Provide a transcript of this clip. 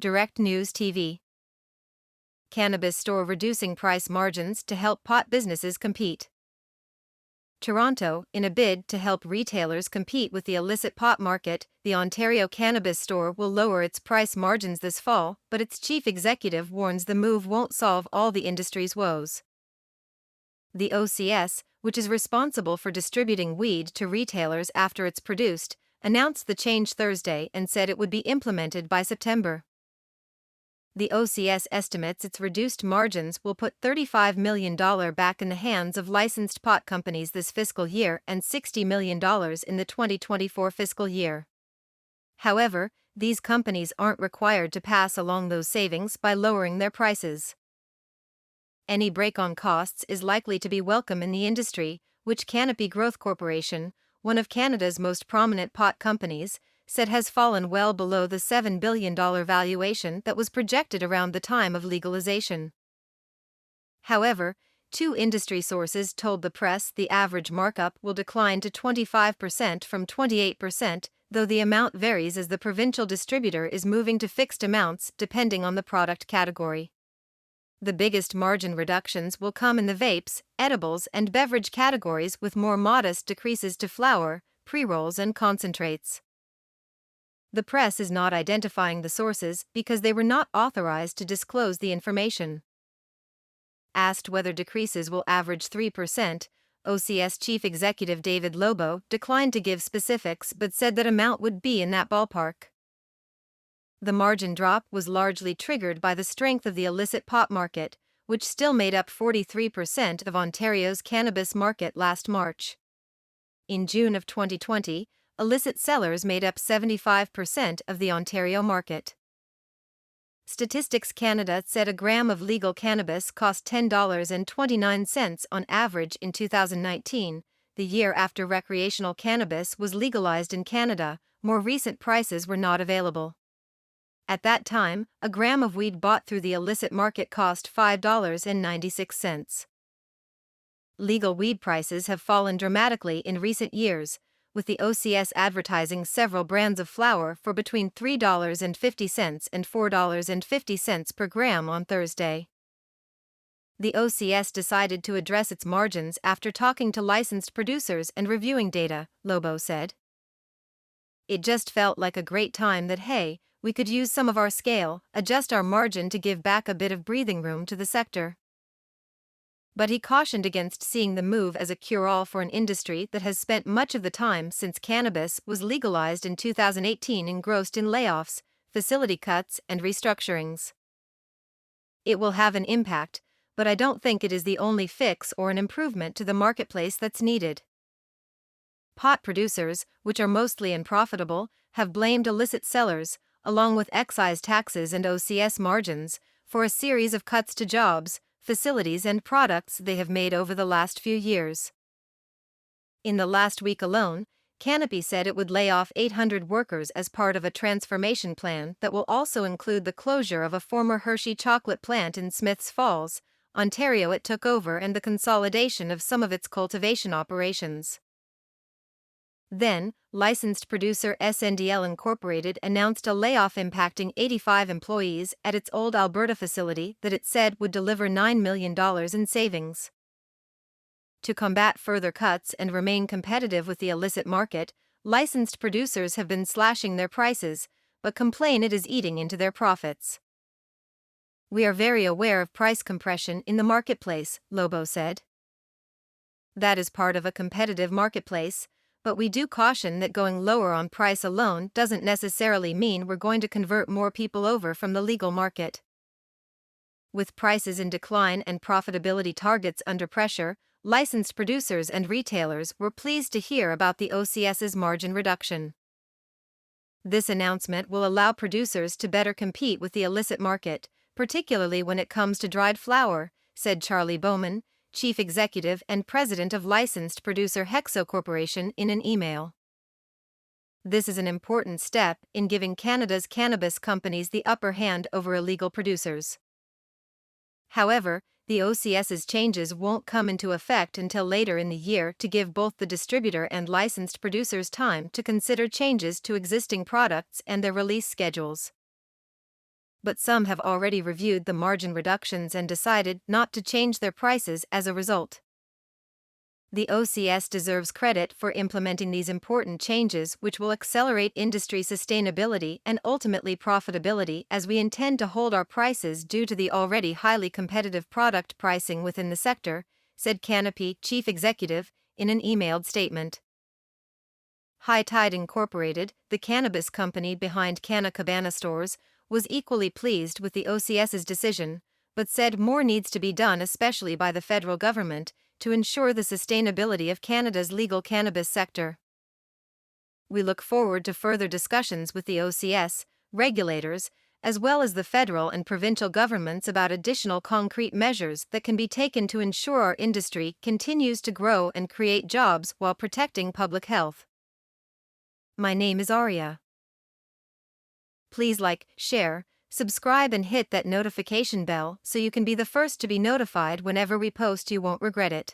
Direct News TV. Cannabis Store reducing price margins to help pot businesses compete. Toronto, in a bid to help retailers compete with the illicit pot market, the Ontario Cannabis Store will lower its price margins this fall, but its chief executive warns the move won't solve all the industry's woes. The OCS, which is responsible for distributing weed to retailers after it's produced, announced the change Thursday and said it would be implemented by September. The OCS estimates its reduced margins will put $35 million back in the hands of licensed pot companies this fiscal year and $60 million in the 2024 fiscal year. However, these companies aren't required to pass along those savings by lowering their prices. Any break on costs is likely to be welcome in the industry, which Canopy Growth Corporation, one of Canada's most prominent pot companies, said has fallen well below the $7 billion valuation that was projected around the time of legalization. However, two industry sources told the press the average markup will decline to 25% from 28%, though the amount varies as the provincial distributor is moving to fixed amounts depending on the product category. The biggest margin reductions will come in the vapes, edibles, and beverage categories, with more modest decreases to flower, pre-rolls, and concentrates. The press is not identifying the sources because they were not authorized to disclose the information. Asked whether decreases will average 3%, OCS Chief Executive David Lobo declined to give specifics but said that amount would be in that ballpark. The margin drop was largely triggered by the strength of the illicit pot market, which still made up 43% of Ontario's cannabis market last March. In June of 2020, illicit sellers made up 75% of the Ontario market. Statistics Canada said a gram of legal cannabis cost $10.29 on average in 2019, the year after recreational cannabis was legalized in Canada. More recent prices were not available. At that time, a gram of weed bought through the illicit market cost $5.96. Legal weed prices have fallen dramatically in recent years, with the OCS advertising several brands of flower for between $3.50 and $4.50 per gram on Thursday. The OCS decided to address its margins after talking to licensed producers and reviewing data, Lobo said. It just felt like a great time that, hey, we could use some of our scale, adjust our margin to give back a bit of breathing room to the sector. But he cautioned against seeing the move as a cure-all for an industry that has spent much of the time since cannabis was legalized in 2018 engrossed in layoffs, facility cuts, and restructurings. It will have an impact, but I don't think it is the only fix or an improvement to the marketplace that's needed. Pot producers, which are mostly unprofitable, have blamed illicit sellers, along with excise taxes and OCS margins, for a series of cuts to jobs, facilities, and products they have made over the last few years. In the last week alone, Canopy said it would lay off 800 workers as part of a transformation plan that will also include the closure of a former Hershey chocolate plant in Smiths Falls, Ontario it took over, and the consolidation of some of its cultivation operations. Then, licensed producer SNDL Incorporated announced a layoff impacting 85 employees at its old Alberta facility that it said would deliver $9 million in savings. To combat further cuts and remain competitive with the illicit market, licensed producers have been slashing their prices, but complain it is eating into their profits. We are very aware of price compression in the marketplace, Lobo said. That is part of a competitive marketplace, but we do caution that going lower on price alone doesn't necessarily mean we're going to convert more people over from the legal market. With prices in decline and profitability targets under pressure, licensed producers and retailers were pleased to hear about the OCS's margin reduction. This announcement will allow producers to better compete with the illicit market, particularly when it comes to dried flower, said Charlie Bowman, Chief Executive and President of licensed producer Hexo Corporation, in an email. This is an important step in giving Canada's cannabis companies the upper hand over illegal producers. However, the OCS's changes won't come into effect until later in the year to give both the distributor and licensed producers time to consider changes to existing products and their release schedules. but some have already reviewed the margin reductions and decided not to change their prices as a result. The OCS deserves credit for implementing these important changes, which will accelerate industry sustainability and ultimately profitability, as we intend to hold our prices due to the already highly competitive product pricing within the sector, said Canopy Chief Executive in an emailed statement. High Tide Incorporated, the cannabis company behind Cannabis Stores, was equally pleased with the OCS's decision, but said more needs to be done, especially by the federal government, to ensure the sustainability of Canada's legal cannabis sector. We look forward to further discussions with the OCS, regulators, as well as the federal and provincial governments about additional concrete measures that can be taken to ensure our industry continues to grow and create jobs while protecting public health. My name is Arya. Please like, share, subscribe and hit that notification bell so you can be the first to be notified whenever we post. You won't regret it.